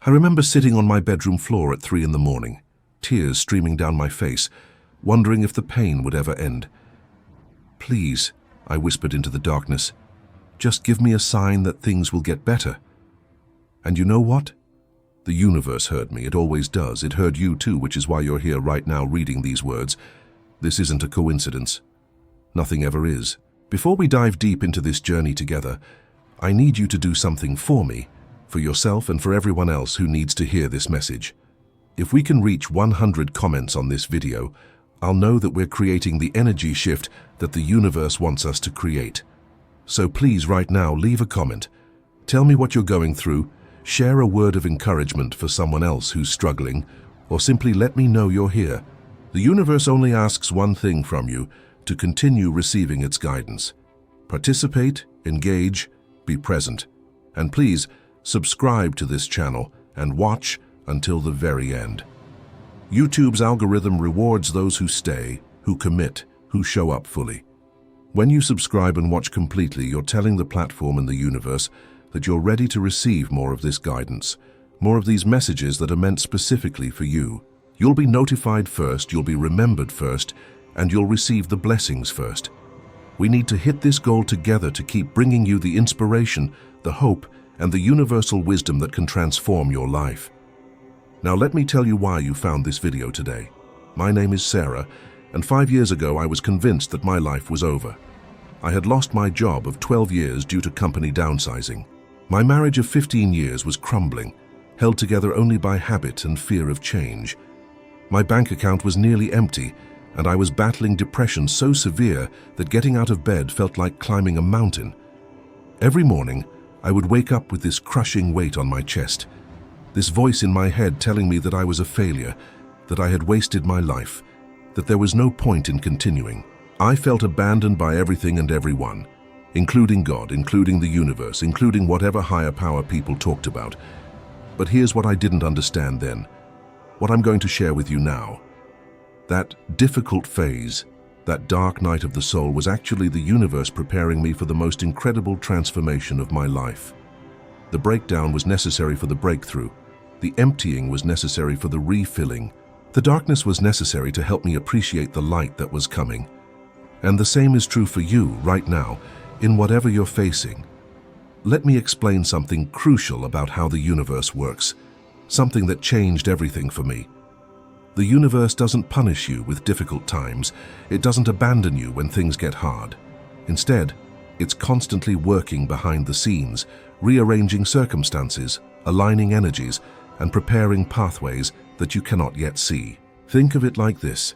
I remember sitting on my bedroom floor at 3 in the morning, tears streaming down my face, wondering if the pain would ever end. "Please," I whispered into the darkness, "just give me a sign that things will get better." And you know what? The universe heard me. It always does. It heard you too, which is why you're here right now reading these words. This isn't a coincidence. Nothing ever is. Before we dive deep into this journey together, I need you to do something for me, for yourself and for everyone else who needs to hear this message. If we can reach 100 comments on this video, I'll know that we're creating the energy shift that the universe wants us to create. So please right now leave a comment. Tell me what you're going through, share a word of encouragement for someone else who's struggling, or simply let me know you're here. The universe only asks one thing from you: to continue receiving its guidance. Participate, engage, be present. And please, subscribe to this channel and watch until the very end. YouTube's algorithm rewards those who stay, who commit, who show up fully. When you subscribe and watch completely, you're telling the platform and the universe that you're ready to receive more of this guidance, more of these messages that are meant specifically for you. You'll be notified first, you'll be remembered first, and you'll receive the blessings first. We need to hit this goal together to keep bringing you the inspiration, the hope, and the universal wisdom that can transform your life. Now let me tell you why you found this video today. My name is Sarah, and 5 years ago I was convinced that my life was over. I had lost my job of 12 years due to company downsizing. My marriage of 15 years was crumbling, held together only by habit and fear of change. My bank account was nearly empty, and I was battling depression so severe that getting out of bed felt like climbing a mountain. Every morning, I would wake up with this crushing weight on my chest, this voice in my head telling me that I was a failure, that I had wasted my life, that there was no point in continuing. I felt abandoned by everything and everyone, including God, including the universe, including whatever higher power people talked about. But here's what I didn't understand then, what I'm going to share with you now. That difficult phase, that dark night of the soul, was actually the universe preparing me for the most incredible transformation of my life. The breakdown was necessary for the breakthrough. The emptying was necessary for the refilling. The darkness was necessary to help me appreciate the light that was coming. And the same is true for you right now, in whatever you're facing. Let me explain something crucial about how the universe works, something that changed everything for me. The universe doesn't punish you with difficult times. It doesn't abandon you when things get hard. Instead, it's constantly working behind the scenes, rearranging circumstances, aligning energies, and preparing pathways that you cannot yet see. Think of it like this.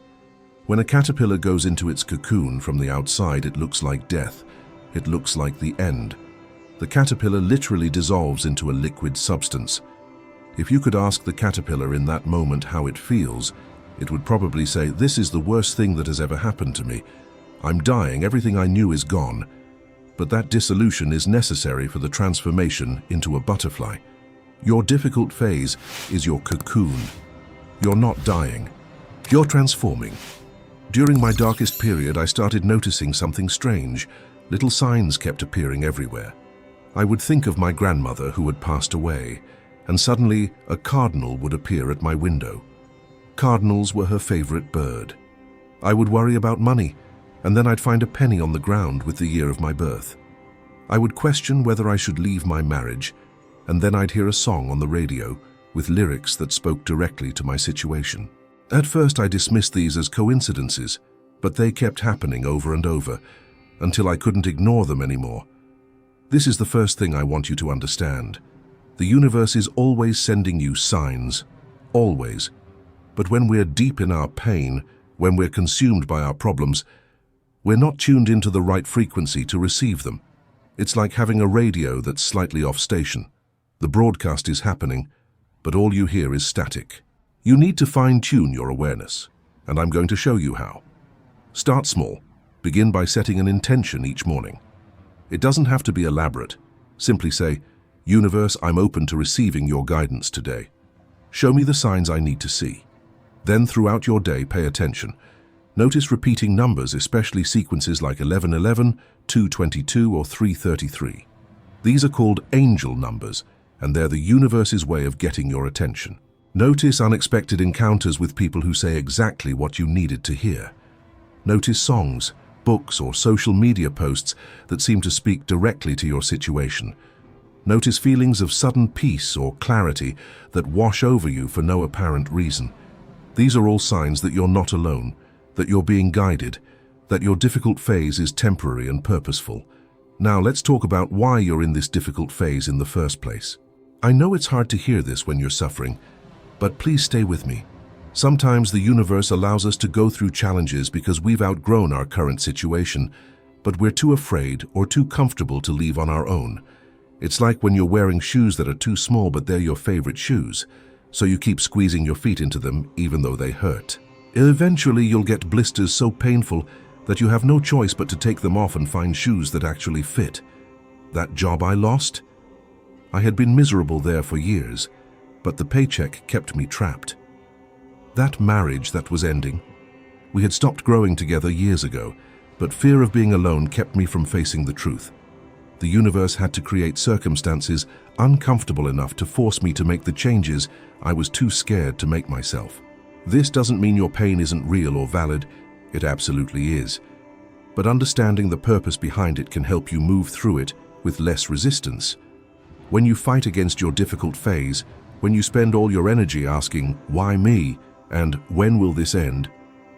When a caterpillar goes into its cocoon, from the outside it looks like death. It looks like the end. The caterpillar literally dissolves into a liquid substance. If you could ask the caterpillar in that moment how it feels, it would probably say, "This is the worst thing that has ever happened to me. I'm dying, everything I knew is gone." But that dissolution is necessary for the transformation into a butterfly. Your difficult phase is your cocoon. You're not dying. You're transforming. During my darkest period, I started noticing something strange. Little signs kept appearing everywhere. I would think of my grandmother who had passed away, and suddenly a cardinal would appear at my window. Cardinals were her favorite bird. I would worry about money, and then I'd find a penny on the ground with the year of my birth. I would question whether I should leave my marriage, and then I'd hear a song on the radio with lyrics that spoke directly to my situation. At first I dismissed these as coincidences, but they kept happening over and over, until I couldn't ignore them anymore. This is the first thing I want you to understand. The universe is always sending you signs, always. But when we're deep in our pain, when we're consumed by our problems, we're not tuned into the right frequency to receive them. It's like having a radio that's slightly off station. The broadcast is happening, but all you hear is static. You need to fine-tune your awareness, and I'm going to show you how. Start small. Begin by setting an intention each morning. It doesn't have to be elaborate. Simply say, "Universe, I'm open to receiving your guidance today. Show me the signs I need to see." Then throughout your day, pay attention. Notice repeating numbers, especially sequences like 1111, 222, or 333. These are called angel numbers, and they're the universe's way of getting your attention. Notice unexpected encounters with people who say exactly what you needed to hear. Notice songs, books, or social media posts that seem to speak directly to your situation. Notice feelings of sudden peace or clarity that wash over you for no apparent reason. These are all signs that you're not alone, that you're being guided, that your difficult phase is temporary and purposeful. Now let's talk about why you're in this difficult phase in the first place. I know it's hard to hear this when you're suffering, but please stay with me. Sometimes the universe allows us to go through challenges because we've outgrown our current situation, but we're too afraid or too comfortable to leave on our own. It's like when you're wearing shoes that are too small but they're your favorite shoes, so you keep squeezing your feet into them even though they hurt. Eventually you'll get blisters so painful that you have no choice but to take them off and find shoes that actually fit. That job I lost? I had been miserable there for years, but the paycheck kept me trapped. That marriage that was ending. We had stopped growing together years ago, but fear of being alone kept me from facing the truth. The universe had to create circumstances uncomfortable enough to force me to make the changes I was too scared to make myself. This doesn't mean your pain isn't real or valid. It absolutely is. But understanding the purpose behind it can help you move through it with less resistance. When you fight against your difficult phase, when you spend all your energy asking, "Why me?" and "When will this end?"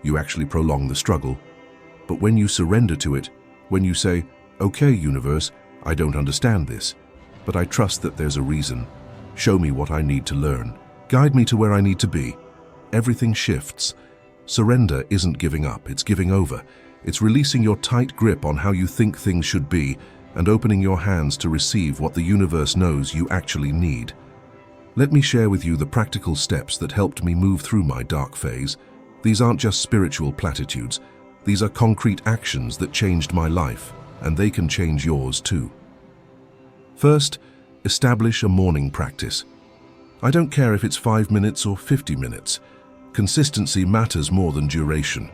you actually prolong the struggle. But when you surrender to it, when you say, "Okay, universe, I don't understand this, but I trust that there's a reason. Show me what I need to learn. Guide me to where I need to be," everything shifts. Surrender isn't giving up, it's giving over. It's releasing your tight grip on how you think things should be and opening your hands to receive what the universe knows you actually need. Let me share with you the practical steps that helped me move through my dark phase. These aren't just spiritual platitudes. These are concrete actions that changed my life, and they can change yours too. First, establish a morning practice. I don't care if it's 5 minutes or 50 minutes. Consistency matters more than duration.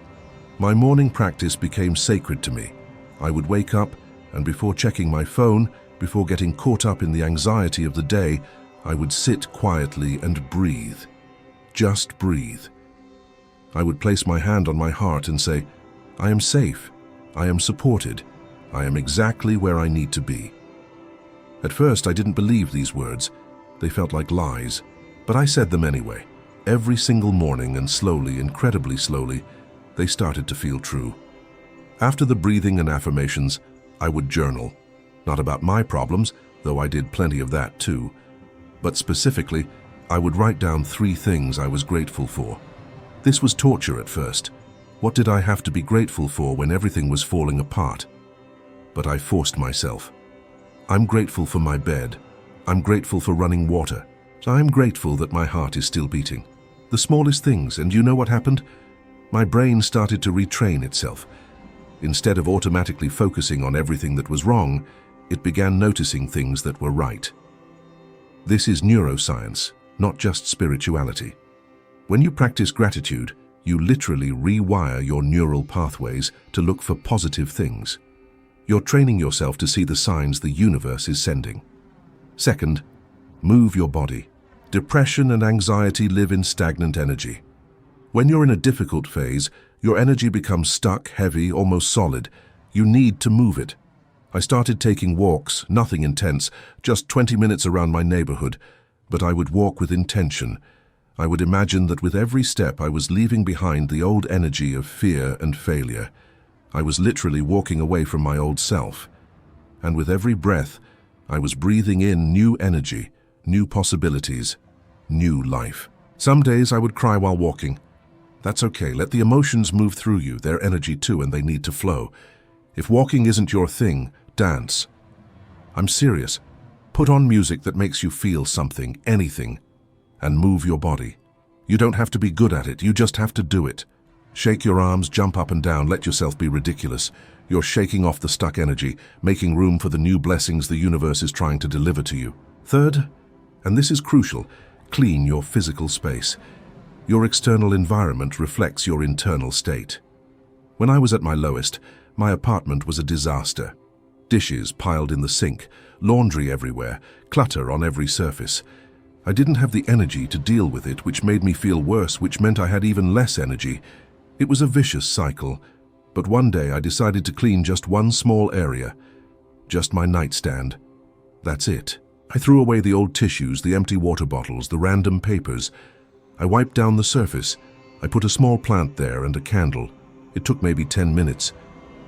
My morning practice became sacred to me. I would wake up, and before checking my phone, before getting caught up in the anxiety of the day, I would sit quietly and breathe. Just breathe. I would place my hand on my heart and say, "I am safe. I am supported. I am exactly where I need to be." At first, I didn't believe these words. They felt like lies, but I said them anyway. Every single morning, and slowly, incredibly slowly, they started to feel true. After the breathing and affirmations, I would journal. Not about my problems, though I did plenty of that too. But specifically, I would write down 3 things I was grateful for. This was torture at first. What did I have to be grateful for when everything was falling apart? But I forced myself. I'm grateful for my bed. I'm grateful for running water. I'm grateful that my heart is still beating. The smallest things, and you know what happened? My brain started to retrain itself. Instead of automatically focusing on everything that was wrong, it began noticing things that were right. This is neuroscience, not just spirituality. When you practice gratitude, you literally rewire your neural pathways to look for positive things. You're training yourself to see the signs the universe is sending. Second, move your body. Depression and anxiety live in stagnant energy. When you're in a difficult phase, your energy becomes stuck, heavy, almost solid. You need to move it. I started taking walks, nothing intense, just 20 minutes around my neighborhood, but I would walk with intention. I would imagine that with every step I was leaving behind the old energy of fear and failure. I was literally walking away from my old self. And with every breath, I was breathing in new energy, new possibilities, new life. Some days I would cry while walking. That's okay, let the emotions move through you, they're energy too, and they need to flow. If walking isn't your thing, dance. I'm serious. Put on music that makes you feel something, anything, and move your body. You don't have to be good at it, you just have to do it. Shake your arms, jump up and down, let yourself be ridiculous. You're shaking off the stuck energy, making room for the new blessings the universe is trying to deliver to you. Third, and this is crucial, clean your physical space. Your external environment reflects your internal state. When I was at my lowest, my apartment was a disaster. Dishes piled in the sink, laundry everywhere, clutter on every surface. I didn't have the energy to deal with it, which made me feel worse, which meant I had even less energy. It was a vicious cycle, but one day I decided to clean just one small area, just my nightstand. That's it. I threw away the old tissues, the empty water bottles, the random papers. I wiped down the surface. I put a small plant there and a candle. It took maybe 10 minutes.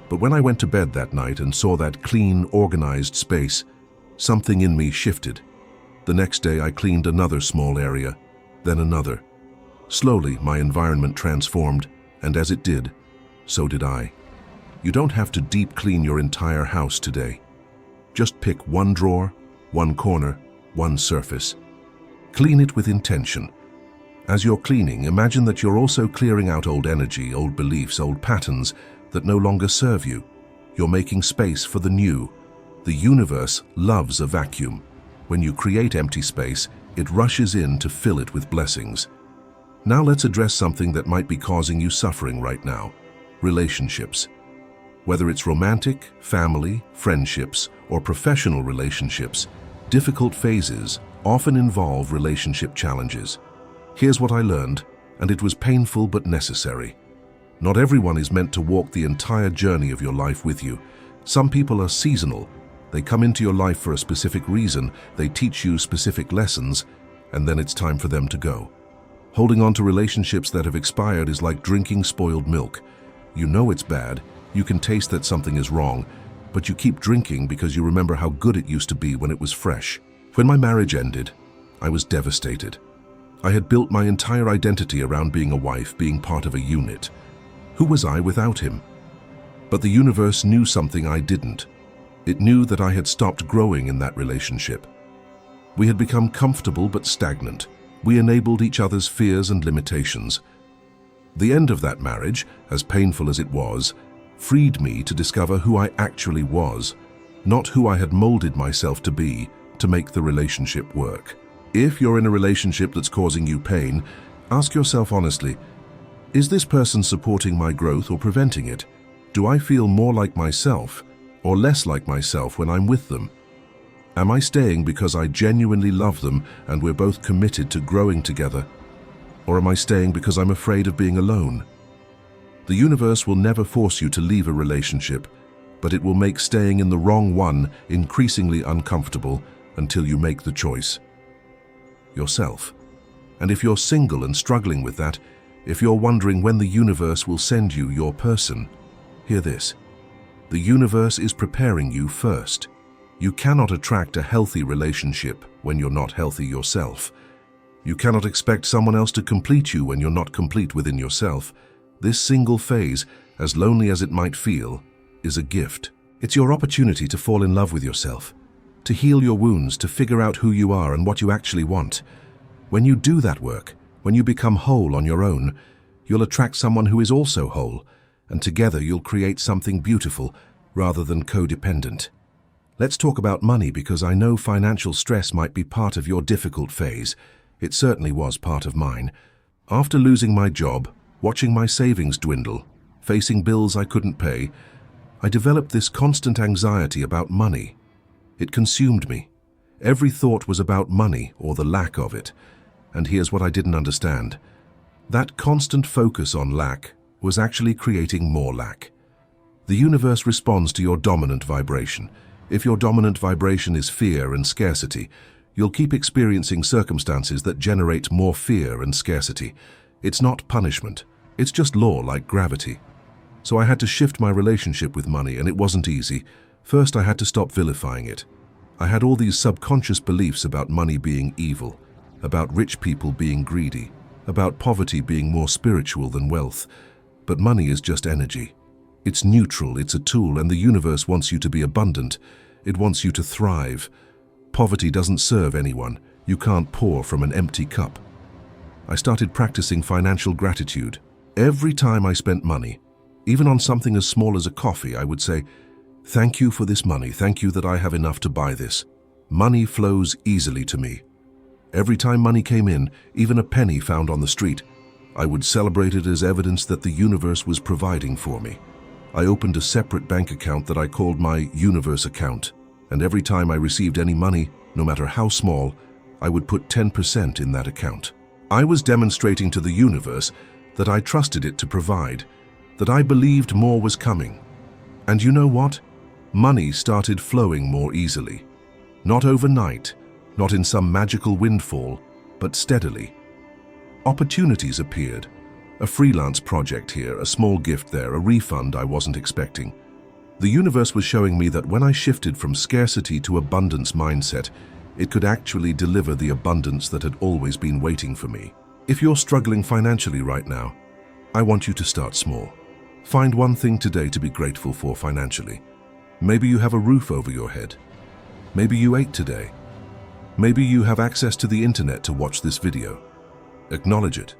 But when I went to bed that night and saw that clean, organized space, something in me shifted. The next day I cleaned another small area, then another. Slowly my environment transformed, and as it did, so did I. You don't have to deep clean your entire house today. Just pick one drawer, one corner, one surface. Clean it with intention. As you're cleaning, imagine that you're also clearing out old energy, old beliefs, old patterns that no longer serve you. You're making space for the new. The universe loves a vacuum. When you create empty space, it rushes in to fill it with blessings. Now let's address something that might be causing you suffering right now: relationships. Whether it's romantic, family, friendships, or professional relationships, difficult phases often involve relationship challenges. Here's what I learned, and it was painful but necessary. Not everyone is meant to walk the entire journey of your life with you. Some people are seasonal. They come into your life for a specific reason, they teach you specific lessons, and then it's time for them to go. Holding on to relationships that have expired is like drinking spoiled milk. You know it's bad, you can taste that something is wrong, but you keep drinking because you remember how good it used to be when it was fresh. When my marriage ended, I was devastated. I had built my entire identity around being a wife, being part of a unit. Who was I without him? But the universe knew something I didn't. It knew that I had stopped growing in that relationship. We had become comfortable but stagnant. We enabled each other's fears and limitations. The end of that marriage, as painful as it was, freed me to discover who I actually was, not who I had molded myself to be to make the relationship work. If you're in a relationship that's causing you pain, ask yourself honestly, is this person supporting my growth or preventing it? Do I feel more like myself or less like myself when I'm with them? Am I staying because I genuinely love them and we're both committed to growing together? Or am I staying because I'm afraid of being alone? The universe will never force you to leave a relationship, but it will make staying in the wrong one increasingly uncomfortable until you make the choice. Yourself. And if you're single and struggling with that, if you're wondering when the universe will send you your person, hear this. The universe is preparing you first. You cannot attract a healthy relationship when you're not healthy yourself. You cannot expect someone else to complete you when you're not complete within yourself. This single phase, as lonely as it might feel, is a gift. It's your opportunity to fall in love with yourself, to heal your wounds, to figure out who you are and what you actually want. When you do that work, when you become whole on your own, you'll attract someone who is also whole, and together you'll create something beautiful rather than codependent. Let's talk about money, because I know financial stress might be part of your difficult phase. It certainly was part of mine. After losing my job, watching my savings dwindle, facing bills I couldn't pay, I developed this constant anxiety about money. It consumed me. Every thought was about money or the lack of it. And here's what I didn't understand. That constant focus on lack was actually creating more lack. The universe responds to your dominant vibration. If your dominant vibration is fear and scarcity, you'll keep experiencing circumstances that generate more fear and scarcity. It's not punishment. It's just law, like gravity. So I had to shift my relationship with money, and it wasn't easy. First, I had to stop vilifying it. I had all these subconscious beliefs about money being evil, about rich people being greedy, about poverty being more spiritual than wealth. But money is just energy. It's neutral, it's a tool, and the universe wants you to be abundant. It wants you to thrive. Poverty doesn't serve anyone. You can't pour from an empty cup. I started practicing financial gratitude. Every time I spent money, even on something as small as a coffee, I would say, "Thank you for this money. Thank you that I have enough to buy this." Money flows easily to me. Every time money came in, even a penny found on the street, I would celebrate it as evidence that the universe was providing for me. I opened a separate bank account that I called my universe account, and every time I received any money, no matter how small, I would put 10% in that account. I was demonstrating to the universe that I trusted it to provide, that I believed more was coming. And you know what? Money started flowing more easily. Not overnight, not in some magical windfall, but steadily. Opportunities appeared. A freelance project here, a small gift there, a refund I wasn't expecting. The universe was showing me that when I shifted from scarcity to abundance mindset, it could actually deliver the abundance that had always been waiting for me. If you're struggling financially right now, I want you to start small. Find one thing today to be grateful for financially. Maybe you have a roof over your head. Maybe you ate today. Maybe you have access to the internet to watch this video. Acknowledge it.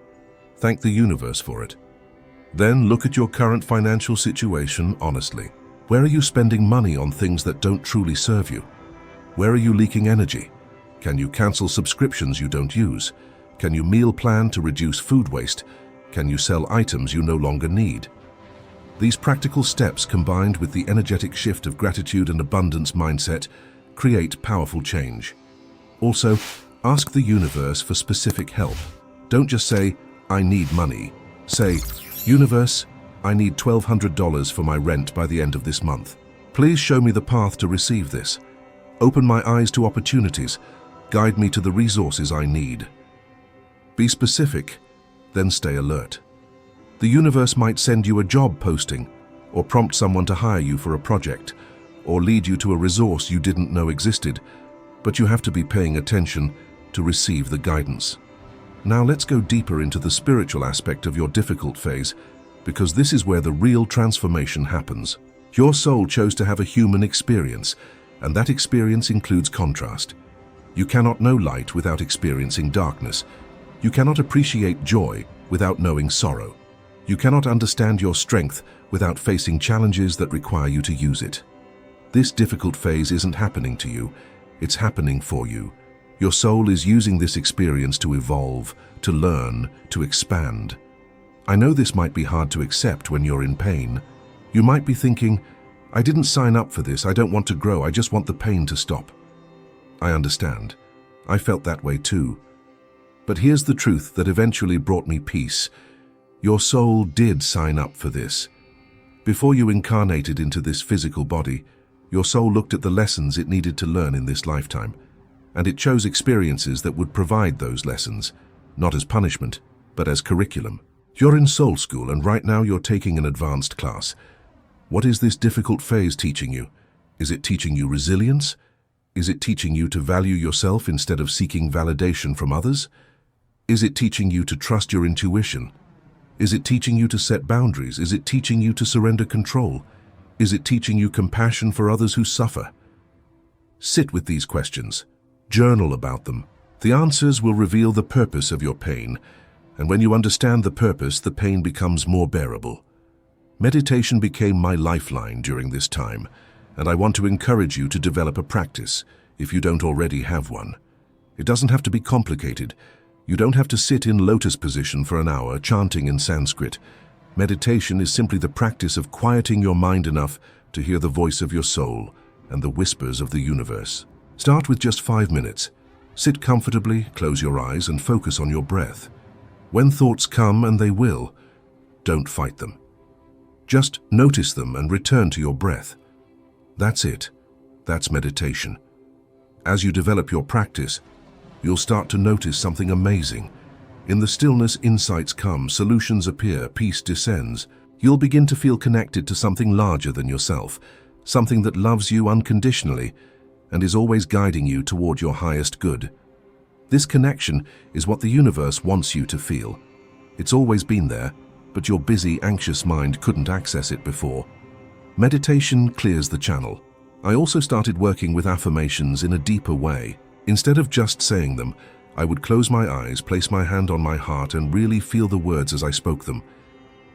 Thank the universe for it. Then look at your current financial situation honestly. Where are you spending money on things that don't truly serve you? Where are you leaking energy? Can you cancel subscriptions you don't use? Can you meal plan to reduce food waste? Can you sell items you no longer need? These practical steps, combined with the energetic shift of gratitude and abundance mindset, create powerful change. Also, ask the universe for specific help. Don't just say, "I need money." Say, "Universe, I need $1,200 for my rent by the end of this month. Please show me the path to receive this. Open my eyes to opportunities. Guide me to the resources I need." Be specific, then stay alert. The universe might send you a job posting, or prompt someone to hire you for a project, or lead you to a resource you didn't know existed, but you have to be paying attention to receive the guidance. Now let's go deeper into the spiritual aspect of your difficult phase, because this is where the real transformation happens. Your soul chose to have a human experience, and that experience includes contrast. You cannot know light without experiencing darkness. You cannot appreciate joy without knowing sorrow. You cannot understand your strength without facing challenges that require you to use it. This difficult phase isn't happening to you, it's happening for you. Your soul is using this experience to evolve, to learn, to expand. I know this might be hard to accept when you're in pain. You might be thinking, "I didn't sign up for this, I don't want to grow, I just want the pain to stop." I understand. I felt that way too. But here's the truth that eventually brought me peace. Your soul did sign up for this. Before you incarnated into this physical body, your soul looked at the lessons it needed to learn in this lifetime, and it chose experiences that would provide those lessons, not as punishment, but as curriculum. You're in soul school, and right now you're taking an advanced class. What is this difficult phase teaching you? Is it teaching you resilience? Is it teaching you to value yourself instead of seeking validation from others? Is it teaching you to trust your intuition? Is it teaching you to set boundaries? Is it teaching you to surrender control? Is it teaching you compassion for others who suffer? Sit with these questions. Journal about them. The answers will reveal the purpose of your pain, and when you understand the purpose, the pain becomes more bearable. Meditation became my lifeline during this time, and I want to encourage you to develop a practice if you don't already have one. It doesn't have to be complicated. You don't have to sit in lotus position for an hour chanting in Sanskrit. Meditation is simply the practice of quieting your mind enough to hear the voice of your soul and the whispers of the universe. Start with just 5 minutes. Sit comfortably, close your eyes, and focus on your breath. When thoughts come, and they will, don't fight them. Just notice them and return to your breath. That's it. That's meditation. As you develop your practice, you'll start to notice something amazing. In the stillness, insights come, solutions appear, peace descends. You'll begin to feel connected to something larger than yourself, something that loves you unconditionally and is always guiding you toward your highest good. This connection is what the universe wants you to feel. It's always been there, but your busy, anxious mind couldn't access it before. Meditation clears the channel. I also started working with affirmations in a deeper way. Instead of just saying them, I would close my eyes, place my hand on my heart, and really feel the words as I spoke them.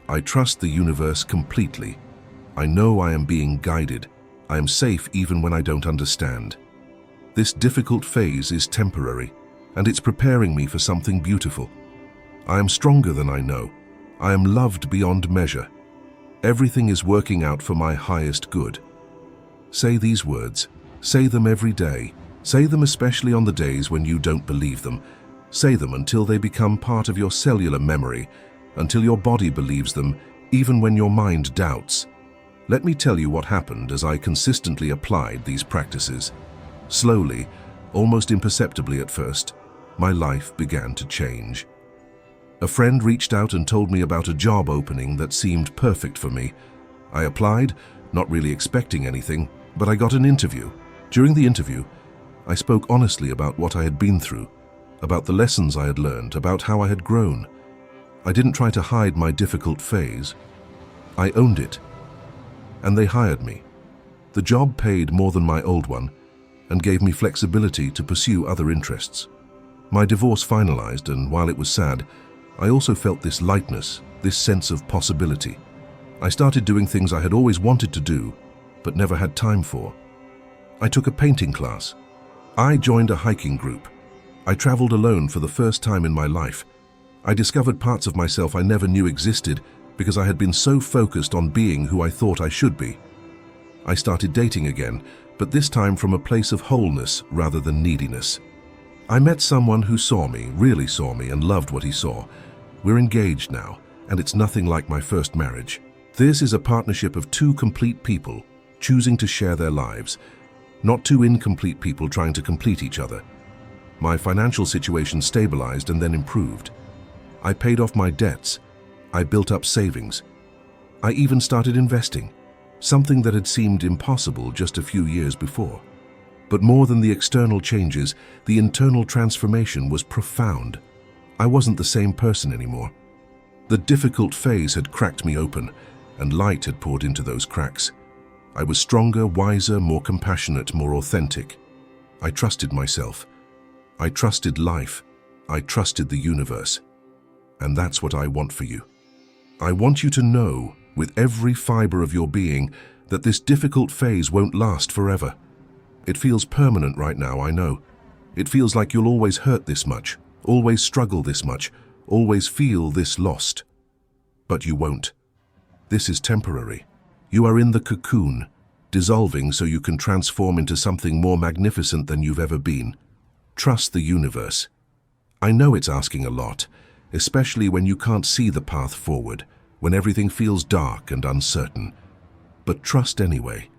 I trust the universe completely. I know I am being guided. I am safe even when I don't understand. This difficult phase is temporary, and it's preparing me for something beautiful. I am stronger than I know. I am loved beyond measure. Everything is working out for my highest good. Say these words. Say them every day. Say them especially on the days when you don't believe them. Say them until they become part of your cellular memory, until your body believes them, even when your mind doubts. Let me tell you what happened as I consistently applied these practices. Slowly, almost imperceptibly at first, my life began to change. A friend reached out and told me about a job opening that seemed perfect for me. I applied, not really expecting anything, but I got an interview. During the interview, I spoke honestly about what I had been through, about the lessons I had learned, about how I had grown. I didn't try to hide my difficult phase. I owned it. And they hired me. The job paid more than my old one and gave me flexibility to pursue other interests. My divorce finalized, and while it was sad, I also felt this lightness, this sense of possibility. I started doing things I had always wanted to do, but never had time for. I took a painting class. I joined a hiking group. I traveled alone for the first time in my life. I discovered parts of myself I never knew existed because I had been so focused on being who I thought I should be. I started dating again, but this time from a place of wholeness rather than neediness. I met someone who saw me, really saw me, and loved what he saw. We're engaged now, and it's nothing like my first marriage. This is a partnership of two complete people choosing to share their lives, not two incomplete people trying to complete each other. My financial situation stabilized and then improved. I paid off my debts. I built up savings. I even started investing, something that had seemed impossible just a few years before. But more than the external changes, the internal transformation was profound. I wasn't the same person anymore. The difficult phase had cracked me open, and light had poured into those cracks. I was stronger, wiser, more compassionate, more authentic. I trusted myself. I trusted life. I trusted the universe. And that's what I want for you. I want you to know, with every fiber of your being, that this difficult phase won't last forever. It feels permanent right now, I know. It feels like you'll always hurt this much, always struggle this much, always feel this lost. But you won't. This is temporary. You are in the cocoon, dissolving so you can transform into something more magnificent than you've ever been. Trust the universe. I know it's asking a lot, especially when you can't see the path forward, when everything feels dark and uncertain. But trust anyway.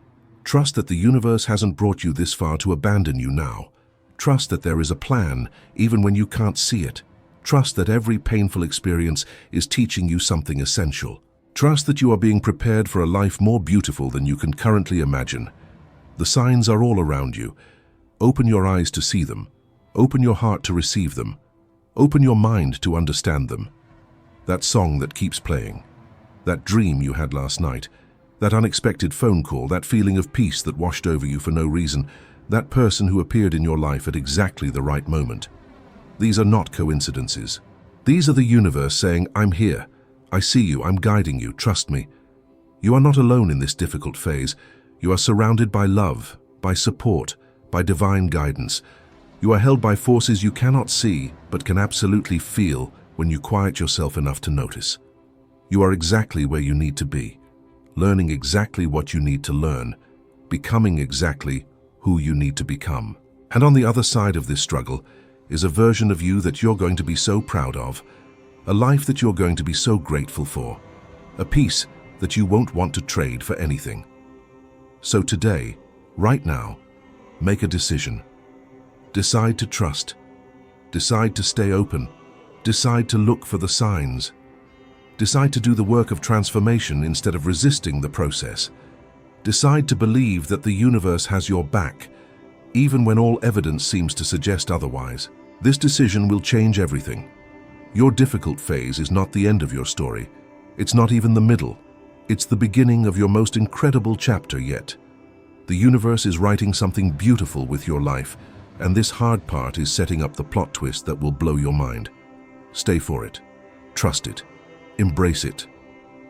Trust that the universe hasn't brought you this far to abandon you now. Trust that there is a plan, even when you can't see it. Trust that every painful experience is teaching you something essential. Trust that you are being prepared for a life more beautiful than you can currently imagine. The signs are all around you. Open your eyes to see them. Open your heart to receive them. Open your mind to understand them. That song that keeps playing. That dream you had last night. That unexpected phone call, that feeling of peace that washed over you for no reason, that person who appeared in your life at exactly the right moment. These are not coincidences. These are the universe saying, I'm here. I see you, I'm guiding you, trust me. You are not alone in this difficult phase. You are surrounded by love, by support, by divine guidance. You are held by forces you cannot see, but can absolutely feel when you quiet yourself enough to notice. You are exactly where you need to be. Learning exactly what you need to learn, becoming exactly who you need to become. And on the other side of this struggle is a version of you that you're going to be so proud of, a life that you're going to be so grateful for, a peace that you won't want to trade for anything. So today, right now, make a decision. Decide to trust. Decide to stay open. Decide to look for the signs. Decide to do the work of transformation instead of resisting the process. Decide to believe that the universe has your back, even when all evidence seems to suggest otherwise. This decision will change everything. Your difficult phase is not the end of your story. It's not even the middle. It's the beginning of your most incredible chapter yet. The universe is writing something beautiful with your life, and this hard part is setting up the plot twist that will blow your mind. Stay for it. Trust it. Embrace it.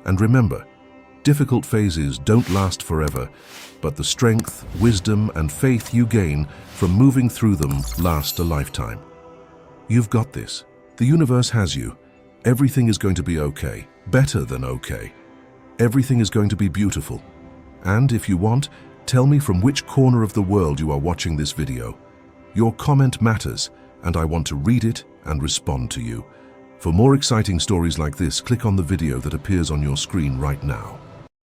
And remember, difficult phases don't last forever, but the strength, wisdom, and faith you gain from moving through them last a lifetime. You've got this. The universe has you. Everything is going to be okay, better than okay. Everything is going to be beautiful. And if you want, tell me from which corner of the world you are watching this video. Your comment matters, and I want to read it and respond to you. For more exciting stories like this, click on the video that appears on your screen right now.